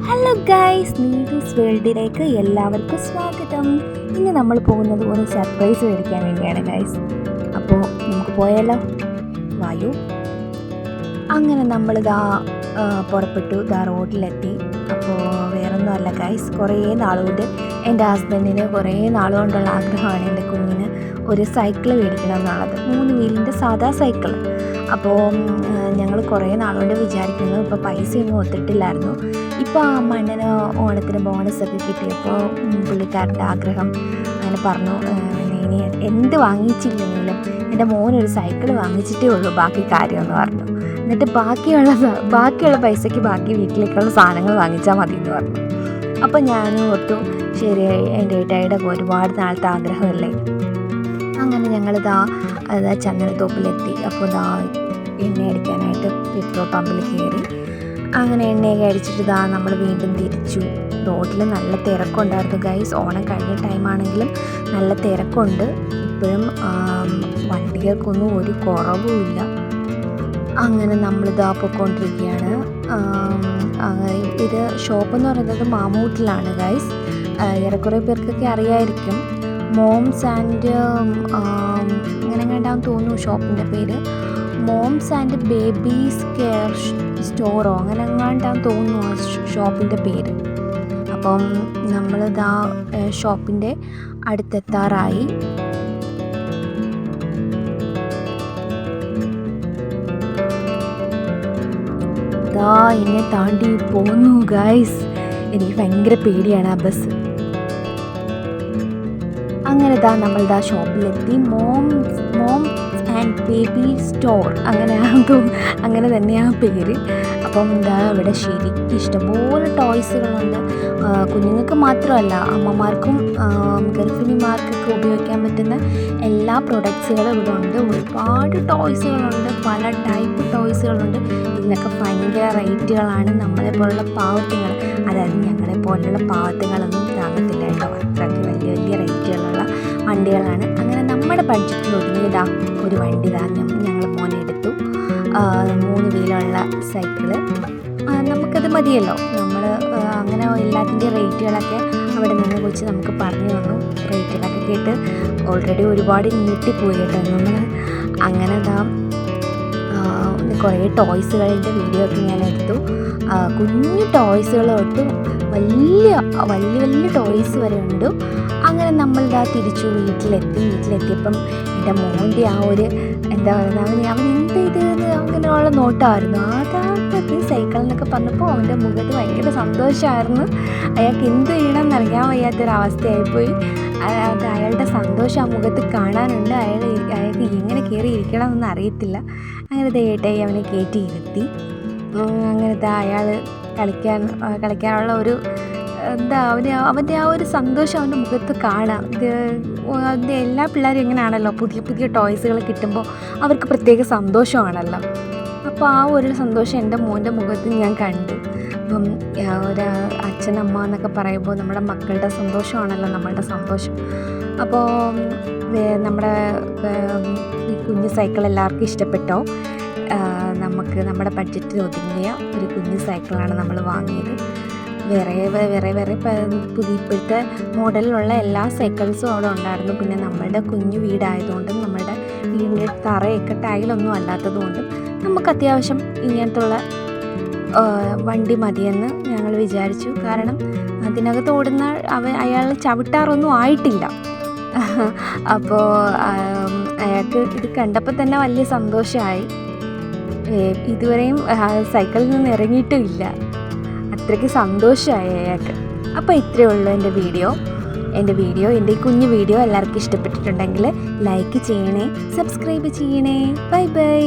Hello guys, നീഡൂസ് വേൾഡിലേക്ക് എല്ലാവർക്കും സ്വാഗതം. ഇന്ന് നമ്മൾ പോകുന്നത് ഒരു സർപ്രൈസ് മേടിക്കാൻ വേണ്ടിയാണ് ഗൈസ്. അപ്പോൾ നമുക്ക് പോയാലോ? വായു. അങ്ങനെ നമ്മളിതാ പുറപ്പെട്ടു, റോഡിലെത്തി. അപ്പോൾ വേറൊന്നുമല്ല ഗൈസ്, കുറേ നാളുകൊണ്ട് എൻ്റെ ഹസ്ബൻഡിന് കുറേ നാളുകൊണ്ടുള്ള ആഗ്രഹമാണ് എൻ്റെ കുഞ്ഞിന് ഒരു സൈക്കിൾ മേടിക്കണം എന്നുള്ളത്, 3 വീലിൻ്റെ സാധാ സൈക്കിൾ. അപ്പോൾ ഞങ്ങൾ കുറേ നാളുകൊണ്ട് വിചാരിക്കുന്നു. ഇപ്പോൾ പൈസയൊന്നും ഒത്തിട്ടില്ലായിരുന്നു. ഇപ്പോൾ ആ മണ്ണിന് ഓണത്തിന് ബോണസൊക്കെ കിട്ടിയപ്പോൾ പുള്ളിക്കാരൻ്റെ ആഗ്രഹം അങ്ങനെ പറഞ്ഞു, ഇനി എന്ത് വാങ്ങിച്ചില്ലെങ്കിലും എൻ്റെ മോനൊരു സൈക്കിൾ വാങ്ങിച്ചിട്ടേ ഉള്ളൂ ബാക്കി കാര്യമെന്ന് പറഞ്ഞു. എന്നിട്ട് ബാക്കിയുള്ള പൈസയ്ക്ക് ബാക്കി വീട്ടിലേക്കുള്ള സാധനങ്ങൾ വാങ്ങിച്ചാൽ മതി എന്ന് പറഞ്ഞു. അപ്പോൾ ഞാനും ഓർത്തു, ശരി, എൻ്റെ ഏട്ടായിയുടെ ഒരുപാട് നാളത്തെ ആഗ്രഹമല്ലേ. അങ്ങനെ ഞങ്ങളിതാ ചന്ദനത്തോപ്പിലെത്തി. അപ്പോൾ എണ്ണ അടിക്കാനായിട്ട് പെട്രോൾ പമ്പിൽ കയറി. അങ്ങനെ എണ്ണയൊക്കെ അടിച്ചിട്ട് നമ്മൾ വീണ്ടും തിരിച്ചു. റോഡിൽ നല്ല തിരക്കുണ്ടായിരുന്നു ഗൈസ്. ഓണം കഴിഞ്ഞ ടൈമാണെങ്കിലും നല്ല തിരക്കുണ്ട്. ഇപ്പോഴും വണ്ടികൾക്കൊന്നും ഒരു കുറവുമില്ല. അങ്ങനെ നമ്മളിതാ പോയിക്കൊണ്ടിരിക്കുകയാണ്. ഇത് ഷോപ്പെന്ന് പറയുന്നത് മാമൂട്ടിലാണ് ഗൈസ്. ഏറെക്കുറെ പേർക്കൊക്കെ അറിയായിരിക്കും. മോംസ് ആൻഡ് അങ്ങനെ കണ്ടാന്ന് തോന്നുന്നു ഷോപ്പിൻ്റെ പേര്. മോംസ് ആൻഡ് ബേബീസ് കെയർ സ്റ്റോറോ അങ്ങനെ എങ്ങാണ്ടാന്ന് തോന്നുന്നു ആ ഷോപ്പിൻ്റെ പേര്. അപ്പം നമ്മളിതാ ഷോപ്പിൻ്റെ അടുത്തെത്താറായി. എന്നെ താണ്ടി പോന്നു ഗൈസ്. എനിക്ക് ഭയങ്കര പേടിയാണ് ആ ബസ്. അങ്ങനെ നമ്മളിതാ ഷോപ്പിലെത്തി. മോംസ് ആൻഡ് ബേബി സ്റ്റോർ അങ്ങനെ തന്നെയാണ് പേര്. അപ്പം ഇവിടെ ശരിക്കും ഇഷ്ടംപോലെ ടോയ്സുകളുണ്ട്. കുഞ്ഞുങ്ങൾക്ക് മാത്രമല്ല, അമ്മമാർക്കും ഗർഭിണിമാർക്കൊക്കെ ഉപയോഗിക്കാൻ പറ്റുന്ന എല്ലാ പ്രൊഡക്ട്സുകളും ഇവിടെ ഉണ്ട്. ഒരുപാട് ടോയ്സുകളുണ്ട്, പല ടൈപ്പ് ടോയ്സുകളുണ്ട്. ഇതിനൊക്കെ ഭയങ്കര റേറ്റുകളാണ്. നമ്മളെപ്പോലുള്ള പാവത്തുങ്ങൾ, അതായത് ഞങ്ങളെ പോലുള്ള പാവത്തുകളൊന്നും താങ്ങത്തില്ല കേട്ടോ. അത്രയ്ക്ക് വലിയ വലിയ റേറ്റുകളുള്ള വണ്ടികളാണ്. അങ്ങനെ നമ്മുടെ ബഡ്ജറ്റിൽ ഒതുങ്ങിയതാ ഒരു വണ്ടി ഞങ്ങൾ മോനെ എടുത്തു. 3 വീലുള്ള സൈക്കിള്. നമുക്കത് മതിയല്ലോ. നമ്മൾ അങ്ങനെ എല്ലാത്തിൻ്റെ റേറ്റുകളൊക്കെ അവിടെ നിന്ന് വെച്ച് നമുക്ക് പറഞ്ഞു തന്നു. റേറ്റുകളൊക്കെ കേട്ട് ഓൾറെഡി ഒരുപാട് ഞെട്ടിപ്പോയി കേട്ടോ നമ്മൾ. അങ്ങനെ കുറേ ടോയ്സുകളുടെ വീഡിയോ ഒക്കെ ഞാൻ എടുത്തു. കുഞ്ഞു ടോയ്സുകൾ തൊട്ട് വലിയ വലിയ ടോയ്സ് വരെ ഉണ്ട്. അങ്ങനെ നമ്മൾ തിരിച്ചു വീട്ടിലെത്തിയപ്പം എൻ്റെ മോൻ്റെ ആ ഒരു എന്താ പറയുക, അവൻ എന്ത് ചെയ്തെന്ന് അങ്ങനെയുള്ള നോട്ടമായിരുന്നു. അതായത് സൈക്കിൾ എന്നൊക്കെ പറഞ്ഞപ്പോൾ അവൻ്റെ മുഖത്ത് ഭയങ്കര സന്തോഷമായിരുന്നു. അയാൾക്ക് എന്ത് ചെയ്യണം എന്നറിയാൻ വയ്യാത്തൊരവസ്ഥയായിപ്പോയി. അത് അയാളുടെ സന്തോഷം ആ മുഖത്ത് കാണാനുണ്ട്. അയാൾക്ക് എങ്ങനെ കയറി ഇരിക്കണം എന്നൊന്നും അറിയത്തില്ല. അങ്ങനെ ഏട്ടായി അവനെ കയറ്റി ഇരുത്തി. അങ്ങനത്തെ അയാൾ കളിക്കാനുള്ള ഒരു അവൻ്റെ ആ ഒരു സന്തോഷം അവൻ്റെ മുഖത്ത് കാണാം. അതിൻ്റെ എല്ലാ പിള്ളേരും എങ്ങനെയാണല്ലോ, പുതിയ പുതിയ ടോയ്സുകൾ കിട്ടുമ്പോൾ അവർക്ക് പ്രത്യേക സന്തോഷമാണല്ലോ. അപ്പോൾ ആ ഒരു സന്തോഷം എൻ്റെ മോൻ്റെ മുഖത്ത് ഞാൻ കണ്ടു. അപ്പം ഒരു അച്ഛനമ്മ എന്നൊക്കെ പറയുമ്പോൾ നമ്മുടെ മക്കളുടെ സന്തോഷമാണല്ലോ നമ്മളുടെ സന്തോഷം. അപ്പോൾ നമ്മുടെ ഈ കുഞ്ഞു സൈക്കിൾ എല്ലാവർക്കും ഇഷ്ടപ്പെട്ടോ? നമുക്ക് നമ്മുടെ ബഡ്ജറ്റിൽ ഒതുങ്ങിയ ഒരു കുഞ്ഞു സൈക്കിളാണ് നമ്മൾ വാങ്ങിയത്. വേറെ ഇപ്പോഴത്തെ മോഡലിലുള്ള എല്ലാ സൈക്കിൾസും അവിടെ ഉണ്ടായിരുന്നു. പിന്നെ നമ്മളുടെ കുഞ്ഞു വീടായതുകൊണ്ടും നമ്മളുടെ വീടിൻ്റെ തറയൊക്കെ ടൈലൊന്നും അല്ലാത്തതുകൊണ്ടും നമുക്ക് അത്യാവശ്യം ഇങ്ങനത്തുള്ള വണ്ടി മതിയെന്ന് ഞങ്ങൾ വിചാരിച്ചു. കാരണം അതിനകത്ത് ഓടുന്ന അയാൾ ചവിട്ടാറൊന്നും ആയിട്ടില്ല. അപ്പോൾ അയാൾക്ക് ഇത് കണ്ടപ്പോൾ തന്നെ വലിയ സന്തോഷമായി. ഇതുവരെയും സൈക്കിളിൽ നിന്ന് ഇറങ്ങിയിട്ടുമില്ല. അത്രയ്ക്ക് സന്തോഷമായി അയാൾക്ക്. അപ്പോൾ ഇത്രയേ ഉള്ളൂ എൻ്റെ ഈ കുഞ്ഞു വീഡിയോ എല്ലാവർക്കും ഇഷ്ടപ്പെട്ടിട്ടുണ്ടെങ്കിൽ ലൈക്ക് ചെയ്യണേ, സബ്സ്ക്രൈബ് ചെയ്യണേ. Bye bye.